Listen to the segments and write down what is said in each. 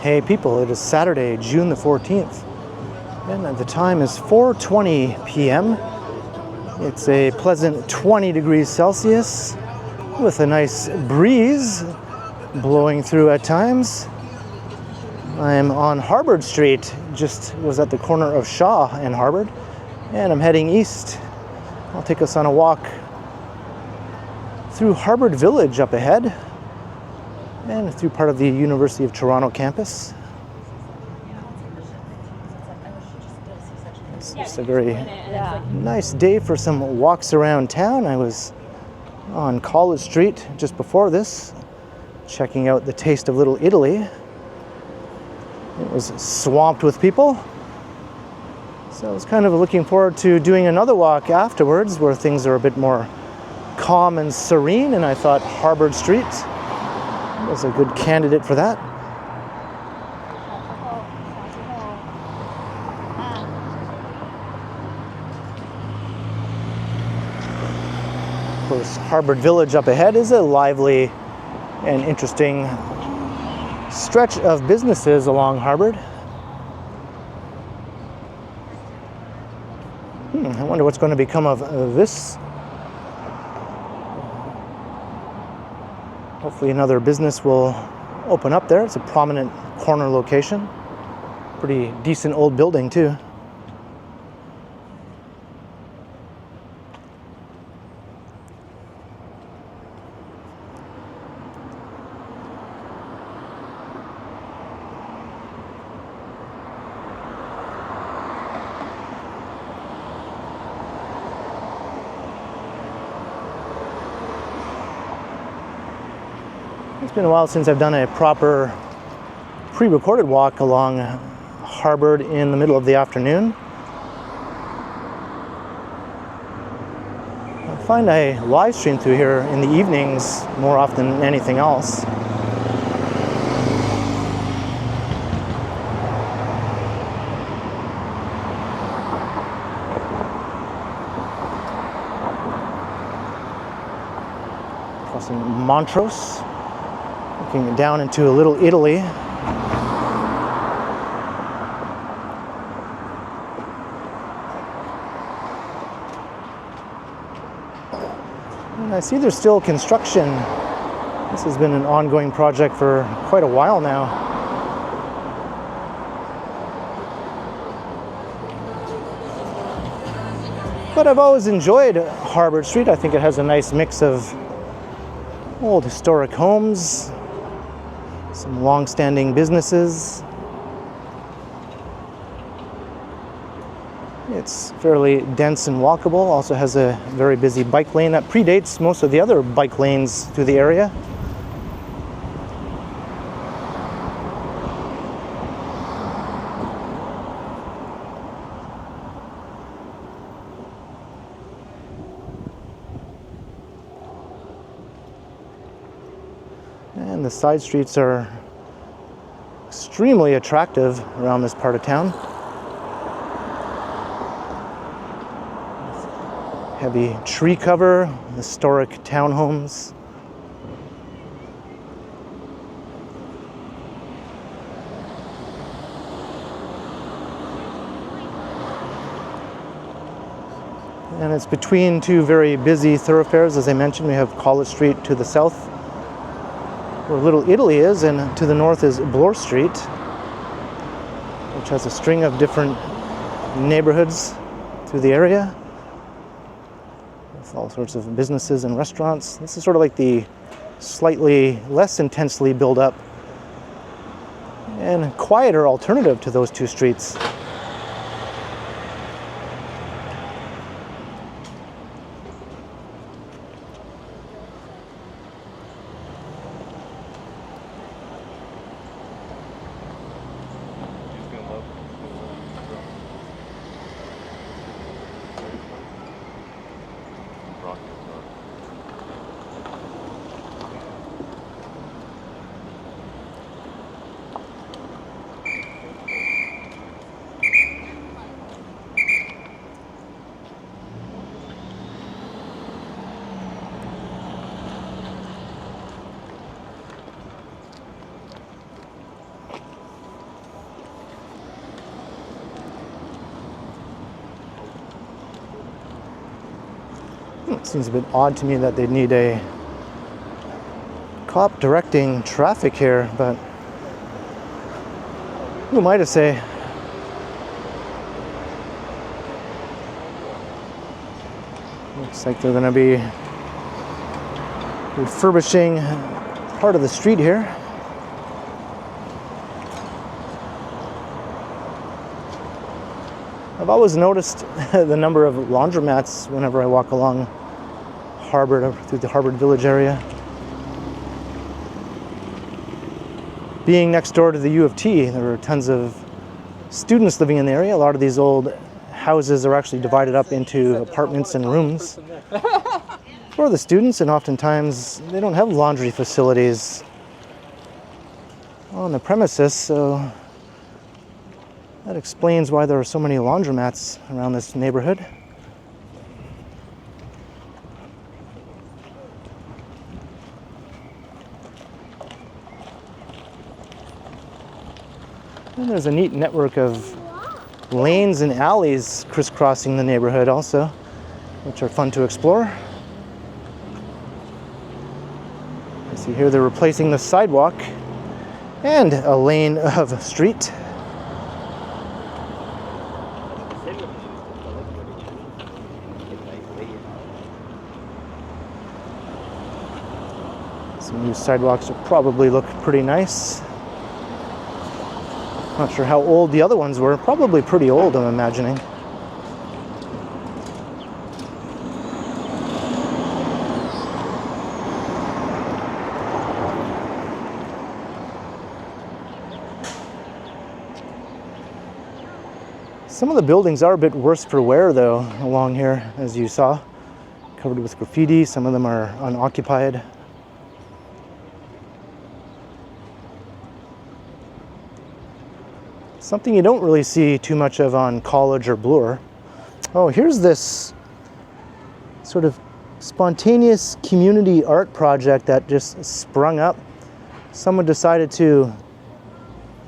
Hey people, it is Saturday, June the 14th, and the time is 4:20 p.m. It's a pleasant 20 degrees Celsius with a nice breeze blowing through at times. I'm on Harbord Street, just was at the corner of Shaw and Harbord, and I'm heading east. I'll take us on a walk through Harbord Village up ahead, and through part of the University of Toronto campus. It's just a very nice day for some walks around town. I was on College Street just before this, checking out the Taste of Little Italy. It was swamped with people. So I was kind of looking forward to doing another walk afterwards where things are a bit more calm and serene, and I thought Harbord Street was a good candidate for that. Of course, Harbord Village up ahead is a lively and interesting stretch of businesses along Harbord. I wonder what's going to become of this. Hopefully another business will open up there. It's a prominent corner location. Pretty decent old building too. It's been a while since I've done a proper pre-recorded walk along Harbord in the middle of the afternoon. I find I live stream through here in the evenings more often than anything else. Crossing Montrose. Looking down into a Little Italy. And I see there's still construction. This has been an ongoing project for quite a while now. But I've always enjoyed Harbord Street. I think it has a nice mix of old historic homes, some long-standing businesses. It's fairly dense and walkable. Also has a very busy bike lane that predates most of the other bike lanes through the area. And the side streets are extremely attractive around this part of town. Heavy tree cover, historic townhomes. And it's between two very busy thoroughfares. As I mentioned, we have College Street to the south, where Little Italy is, and to the north is Bloor Street, which has a string of different neighborhoods through the area with all sorts of businesses and restaurants. This is sort of like the slightly less intensely built up and quieter alternative to those two streets. It seems a bit odd to me that they'd need a cop directing traffic here, but who am I to say? Looks like they're going to be refurbishing part of the street here. I've always noticed the number of laundromats whenever I walk along Harbord, through the Harbord Village area. Being next door to the U of T, there are tons of students living in the area. A lot of these old houses are actually divided up into apartments and rooms for the students, and oftentimes they don't have laundry facilities on the premises, so that explains why there are so many laundromats around this neighborhood. And there's a neat network of lanes and alleys crisscrossing the neighborhood also, which are fun to explore. You see here they're replacing the sidewalk and a lane of street. Some new sidewalks will probably look pretty nice. Not sure how old the other ones were. Probably pretty old, I'm imagining. Some of the buildings are a bit worse for wear, though, along here, as you saw. Covered with graffiti. Some of them are unoccupied. Something you don't really see too much of on College or Bloor. Oh, here's this sort of spontaneous community art project that just sprung up. Someone decided to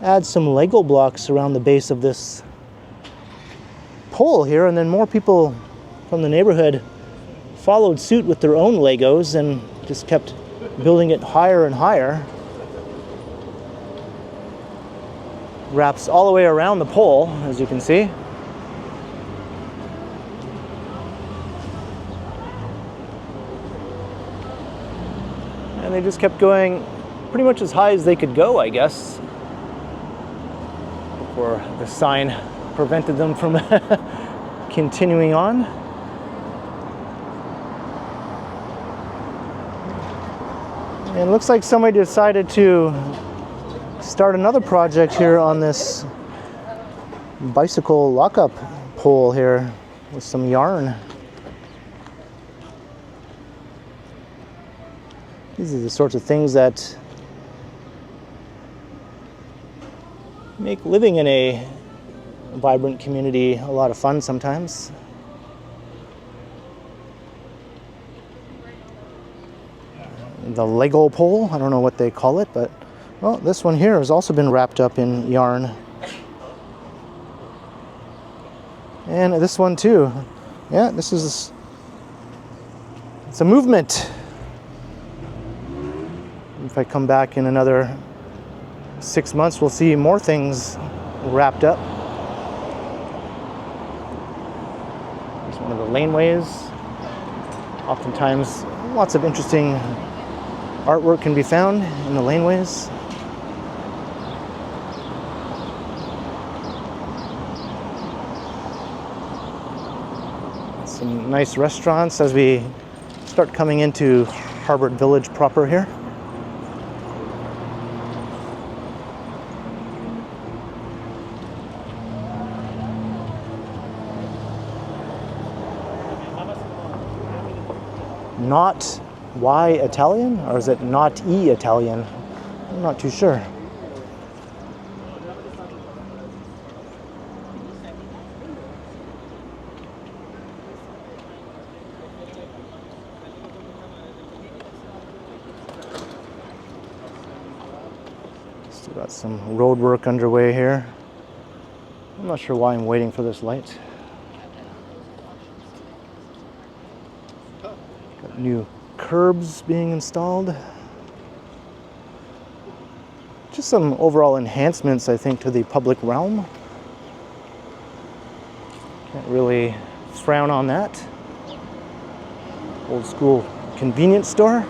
add some Lego blocks around the base of this pole here, and then more people from the neighborhood followed suit with their own Legos and just kept building it higher and higher. Wraps all the way around the pole, as you can see. And they just kept going pretty much as high as they could go, I guess, before the sign prevented them from continuing on. And it looks like somebody decided to start another project here on this bicycle lockup pole here with some yarn. These are the sorts of things that make living in a vibrant community a lot of fun sometimes. The Lego pole, I don't know what they call it, but well, this one here has also been wrapped up in yarn. And this one too. Yeah, it's a movement. If I come back in another 6 months, we'll see more things wrapped up. There's one of the laneways. Oftentimes, lots of interesting artwork can be found in the laneways. Some nice restaurants as we start coming into Harbord Village proper here. Not Y Italian, or is it not E Italian? I'm not too sure. Still got some road work underway here. I'm not sure why I'm waiting for this light. Got new curbs being installed. Just some overall enhancements, I think, to the public realm. Can't really frown on that. Old school convenience store.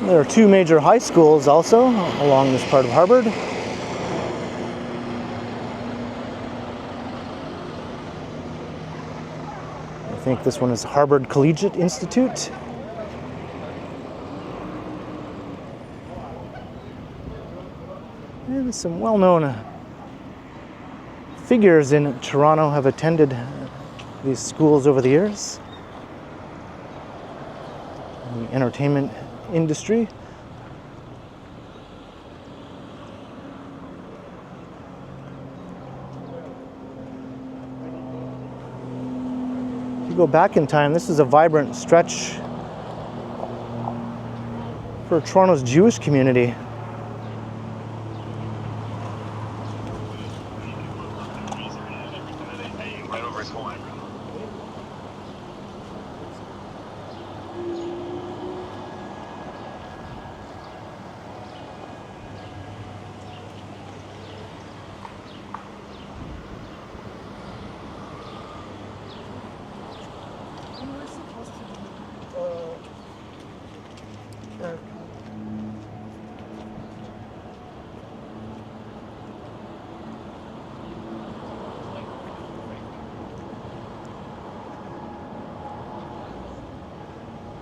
There are two major high schools also along this part of Harvard. I think this one is Harvard Collegiate Institute. And some well-known figures in Toronto have attended these schools over the years. In the entertainment industry. If you go back in time, this is a vibrant stretch for Toronto's Jewish community.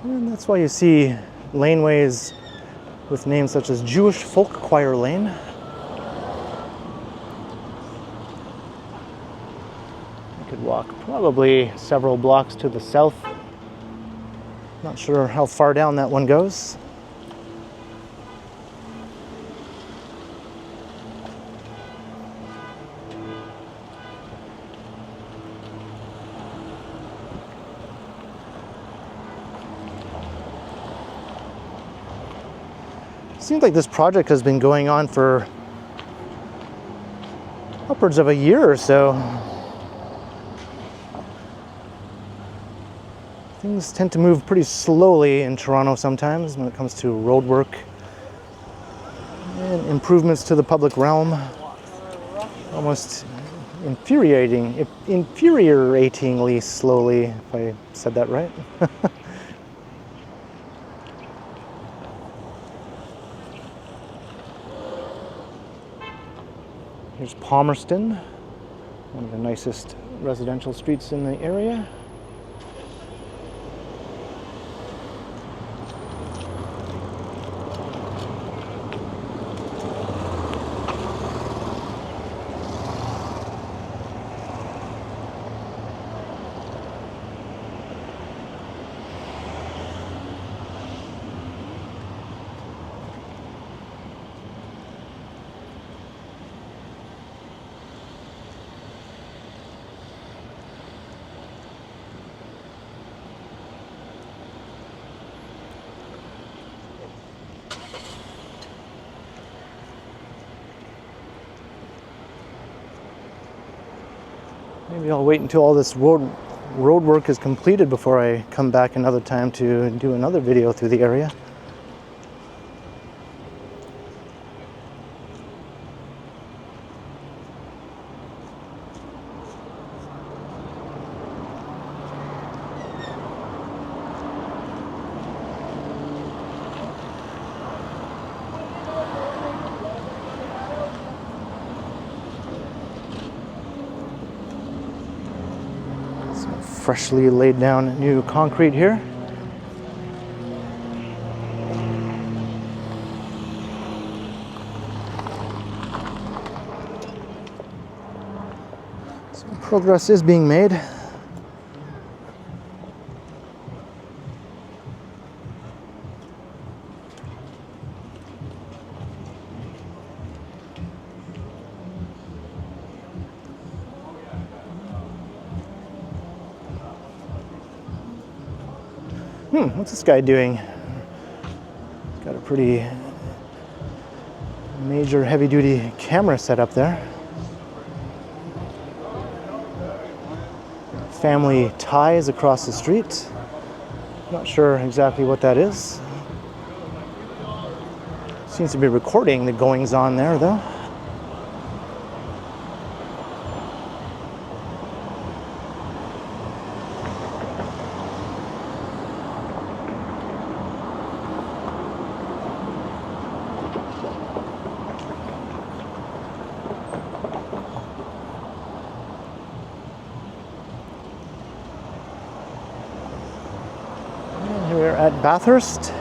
And that's why you see laneways with names such as Jewish Folk Choir Lane. You could walk probably several blocks to the south. Not sure how far down that one goes. Seems like this project has been going on for upwards of a year or so. Things tend to move pretty slowly in Toronto sometimes when it comes to road work and improvements to the public realm. Almost infuriatingly slowly, if I said that right. Here's Palmerston, one of the nicest residential streets in the area. Maybe I'll wait until all this road work is completed before I come back another time to do another video through the area. Freshly laid down new concrete here. So progress is being made. What's this guy doing? Got a pretty major heavy-duty camera set up there. family ties across the street. Not sure exactly what that is. Seems to be recording the goings on there though. And here we're at Bathurst.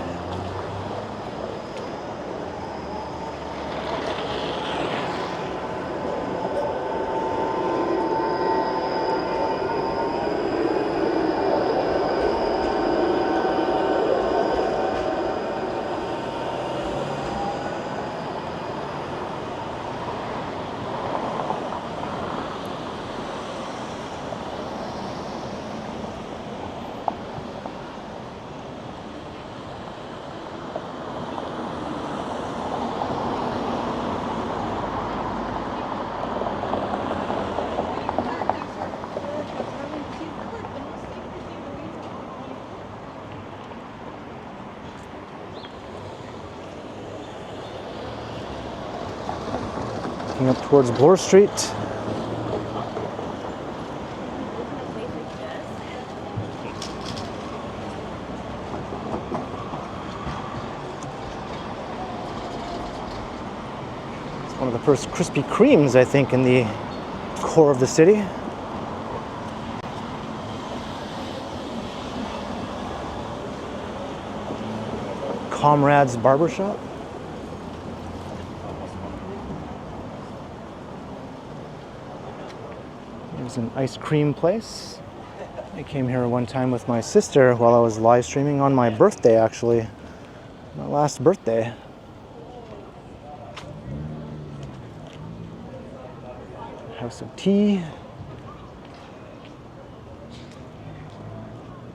Looking up towards Bloor Street. It's one of the first Krispy Kremes, I think, in the core of the city. Comrade's Barber Shop. There's an ice cream place. I came here one time with my sister while I was live streaming on my birthday, actually. My last birthday. House of Tea.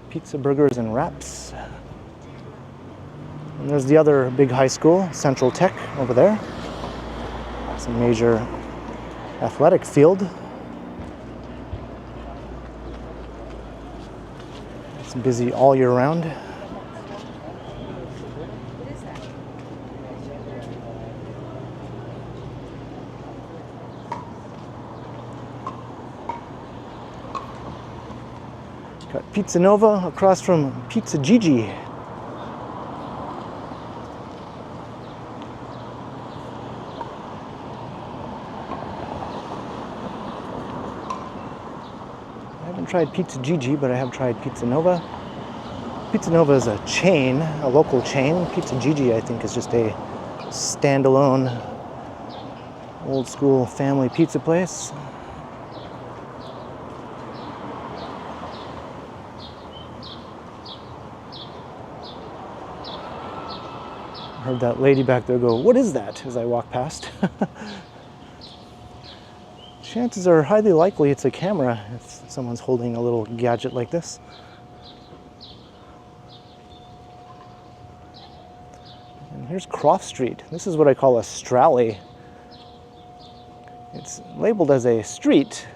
Pizza, burgers, and wraps. And there's the other big high school, Central Tech, over there. It's a major athletic field. It's busy all year round. Got Pizza Nova across from Pizza Gigi. I haven't tried Pizza Gigi, but I have tried Pizza Nova. Pizza Nova is a chain, a local chain. Pizza Gigi, I think, is just a standalone, old school family pizza place. I heard that lady back there go, "What is that?" as I walk past. Chances are highly likely it's a camera if someone's holding a little gadget like this. And here's Croft Street. This is what I call a stralley. It's labeled as a street,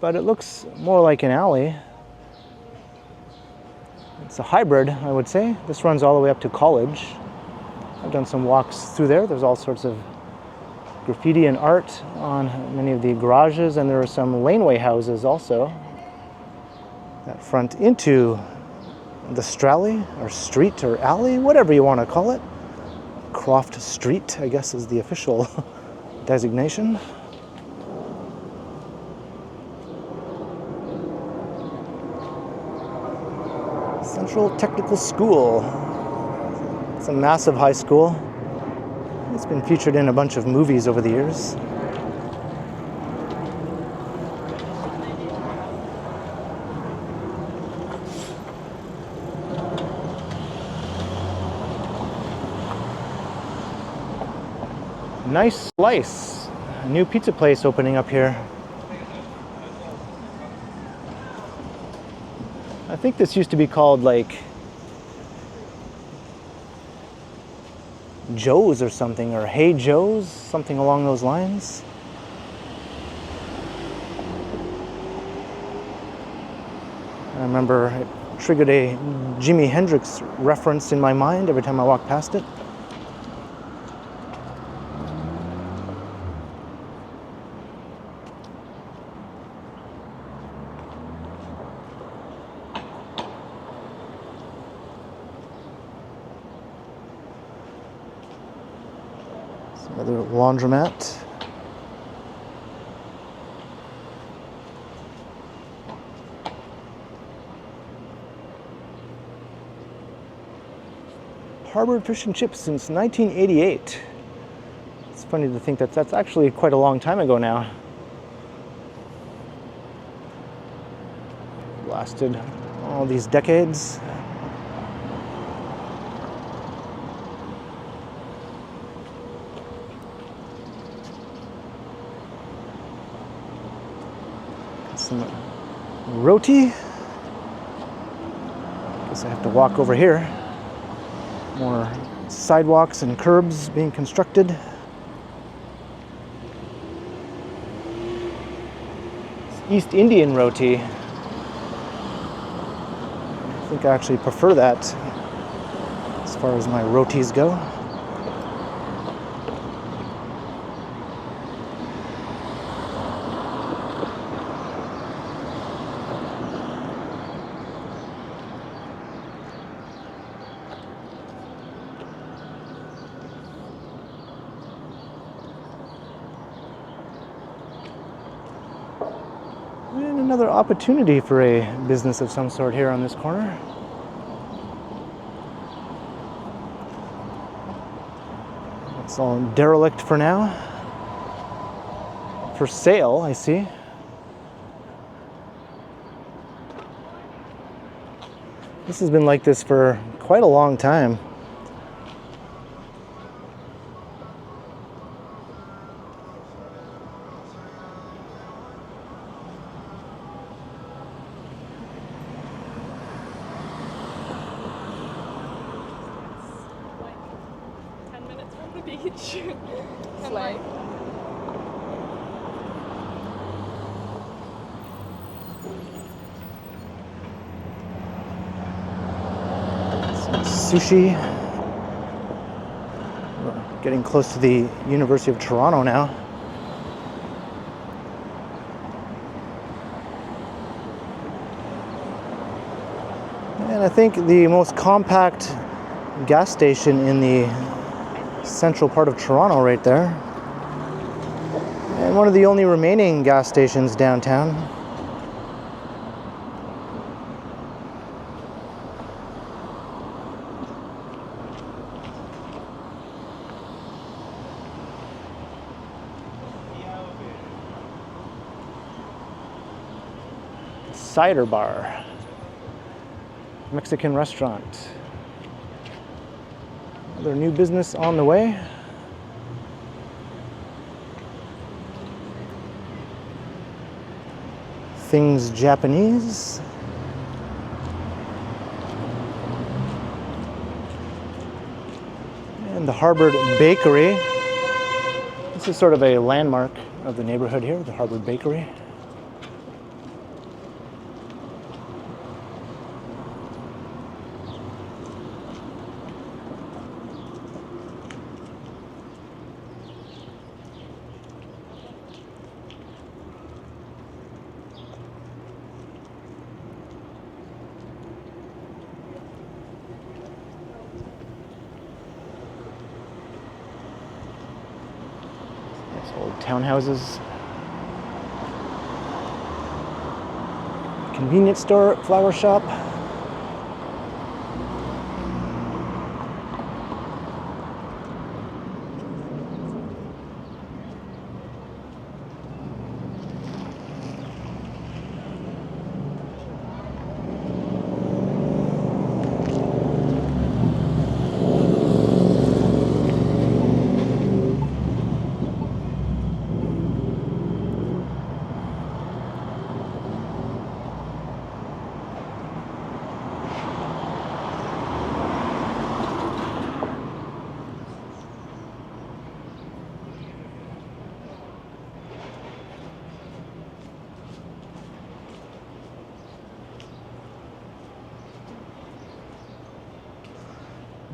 but it looks more like an alley. It's a hybrid, I would say. This runs all the way up to College. I've done some walks through there. There's all sorts of graffiti and art on many of the garages, and there are some laneway houses also that front into the stralley, or street, or alley, whatever you want to call it. Croft Street, I guess, is the official designation. Central Technical School. It's a massive high school. It's been featured in a bunch of movies over the years. Nice Slice, a new pizza place opening up here. I think this used to be called like Joe's or something, or Hey Joe's, something along those lines. I remember it triggered a Jimi Hendrix reference in my mind every time I walked past it. Another laundromat. Harbored fish and chips since 1988. It's funny to think that that's actually quite a long time ago now. Lasted all these decades. Some roti. Guess I have to walk over here. More sidewalks and curbs being constructed. It's East Indian roti. I think I actually prefer that as far as my rotis go. And another opportunity for a business of some sort here on this corner. It's all derelict for now. For sale, I see. This has been like this for quite a long time. Slay. Some sushi. We're getting close to the University of Toronto now. And I think the most compact gas station in the central part of Toronto right there. And one of the only remaining gas stations downtown. Cider bar. Mexican restaurant. Another new business on the way. Things Japanese. And the Harbored Bakery. This is sort of a landmark of the neighborhood here, the Harbored Bakery. Old townhouses. Convenience store, flower shop.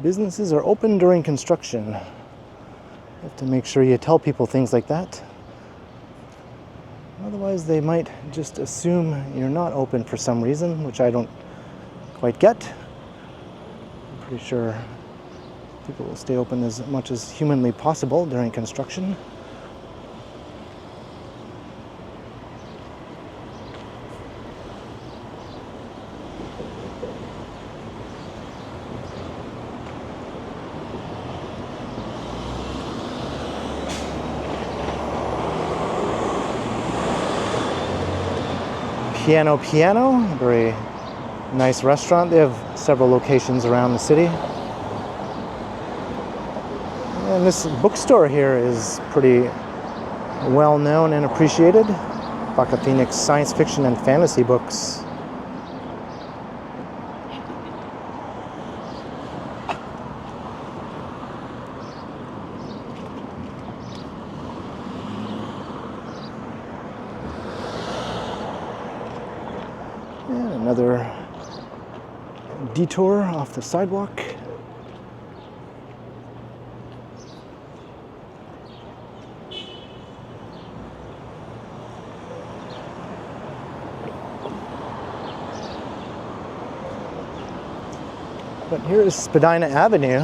Businesses are open during construction. You have to make sure you tell people things like that. Otherwise, they might just assume you're not open for some reason, which I don't quite get. I'm pretty sure people will stay open as much as humanly possible during construction. Piano, very nice restaurant. They have several locations around the city. And this bookstore here is pretty well known and appreciated. Baka Phoenix science fiction and fantasy books. And another detour off the sidewalk. But here is Spadina Avenue.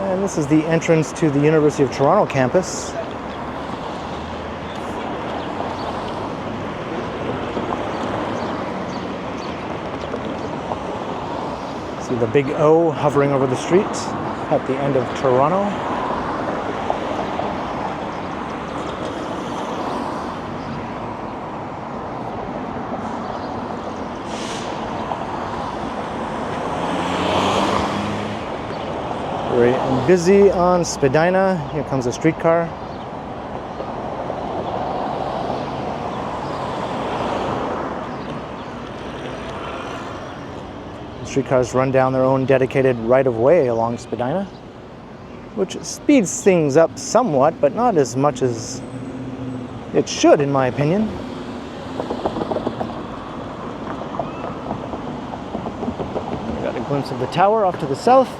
And this is the entrance to the University of Toronto campus. See the big O hovering over the street at the end of Toronto. Very busy on Spadina. Here comes a streetcar. The streetcars run down their own dedicated right-of-way along Spadina, which speeds things up somewhat, but not as much as it should, in my opinion. We got a glimpse of the tower off to the south.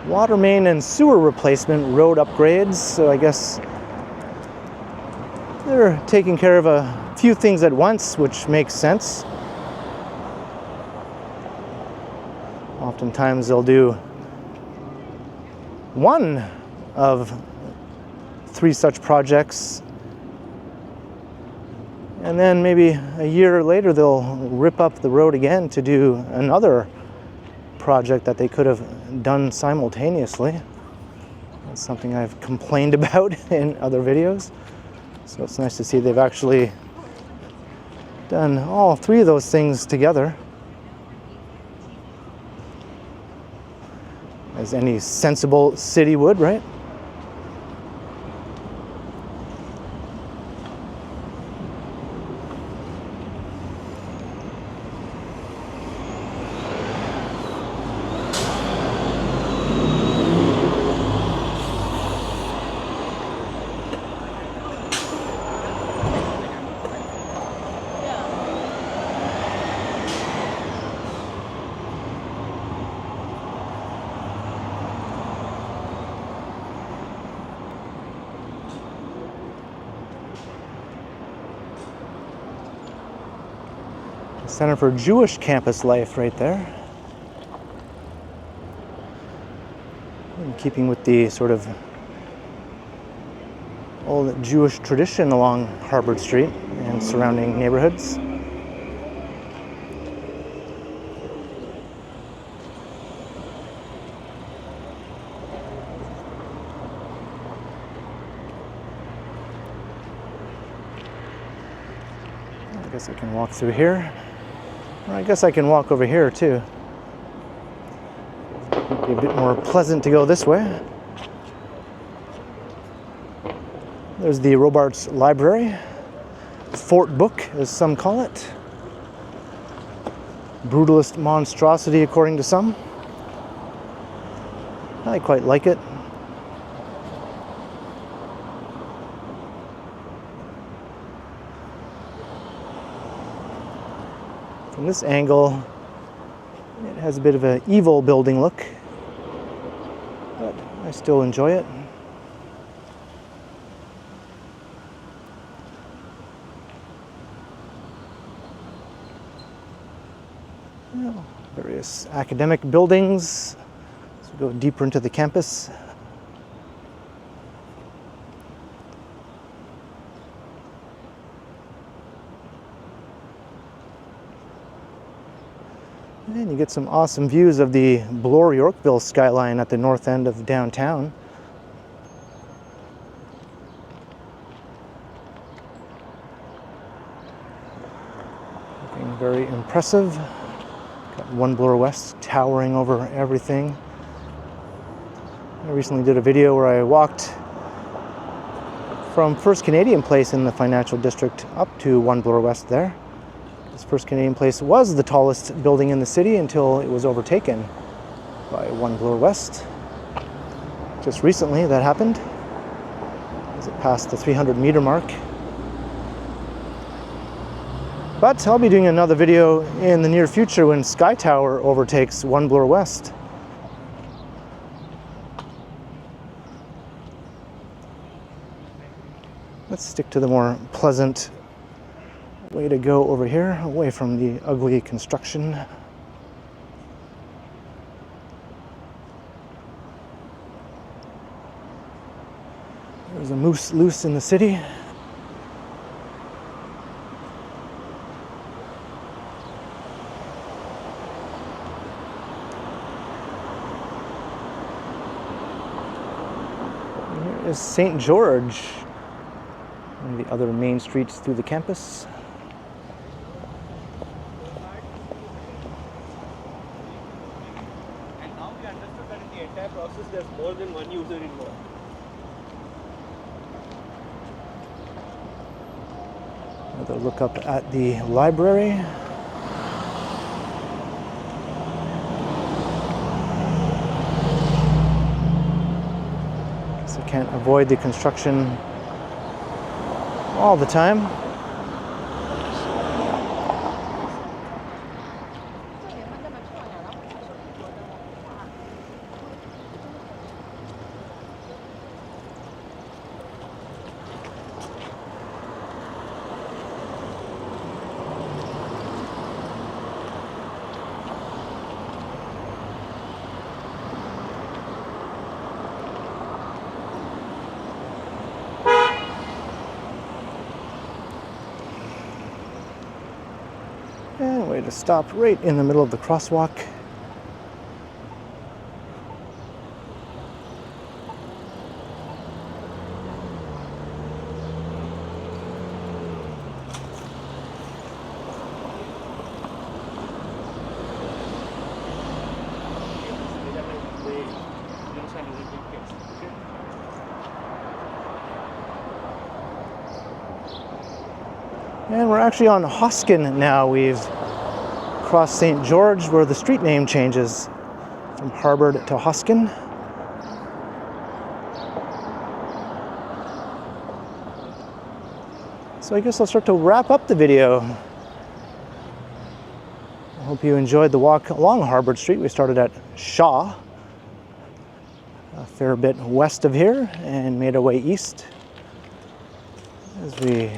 Water main and sewer replacement, road upgrades, so I guess they're taking care of a few things at once, which makes sense. Oftentimes they'll do one of 3 such projects, and then maybe a year later they'll rip up the road again to do another project that they could have done simultaneously. That's something I've complained about in other videos. So it's nice to see they've actually done all 3 of those things together, as any sensible city would, right? Center for Jewish Campus Life right there. In keeping with the sort of old Jewish tradition along Harvard Street and surrounding neighborhoods. I guess I can walk through here. Or I guess I can walk over here too. It'd be a bit more pleasant to go this way. There's the Robarts Library, Fort Book as some call it. Brutalist monstrosity according to some. I quite like it. From this angle, it has a bit of an evil building look, but I still enjoy it. Well, various academic buildings. So we go deeper into the campus. And you get some awesome views of the Bloor Yorkville Skyline at the north end of downtown. Looking very impressive. Got One Bloor West towering over everything. I recently did a video where I walked from First Canadian Place in the financial district up to One Bloor West there. This First Canadian Place was the tallest building in the city until it was overtaken by One Bloor West. Just recently that happened as it passed the 300-meter mark. But I'll be doing another video in the near future when Sky Tower overtakes One Bloor West. Let's stick to the more pleasant way to go over here, away from the ugly construction. There's a moose loose in the city. And here is St. George, one of the other main streets through the campus. There's more than one user involved. Another look up at the library. Guess I can't avoid the construction all the time. And way to stop right in the middle of the crosswalk. And we're actually on Hoskin now. We've crossed St. George, where the street name changes from Harvard to Hoskin. So I guess I'll start to wrap up the video. I hope you enjoyed the walk along Harvard Street. We started at Shaw, a fair bit west of here, and made our way east as we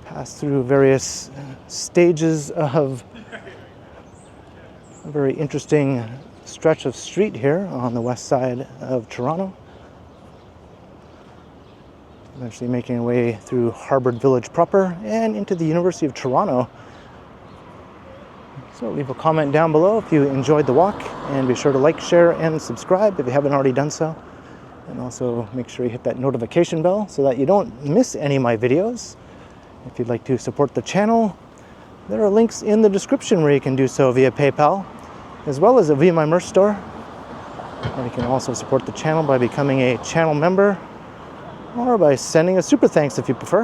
pass through various stages of a very interesting stretch of street here on the west side of Toronto. Eventually making our way through Harvard Village proper and into the University of Toronto. So leave a comment down below if you enjoyed the walk, and be sure to like, share, and subscribe if you haven't already done so. And also make sure you hit that notification bell so that you don't miss any of my videos. If you'd like to support the channel, there are links in the description where you can do so via PayPal, as well as via my merch store. And you can also support the channel by becoming a channel member or by sending a super thanks if you prefer.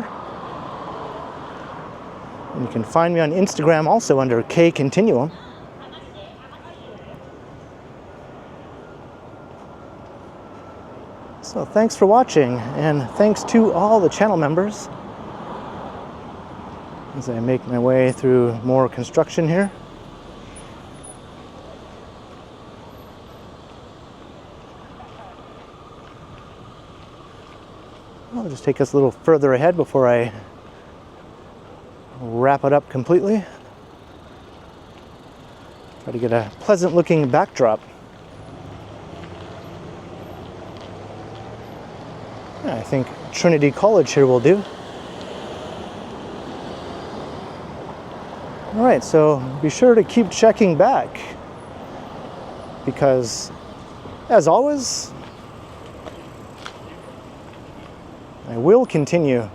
And you can find me on Instagram also under K Continuum. So thanks for watching, and thanks to all the channel members as I make my way through more construction here. I'll just take us a little further ahead before I wrap it up completely. Try to get a pleasant looking backdrop. Yeah, I think Trinity College here will do. All right, so be sure to keep checking back, because as always, I will continue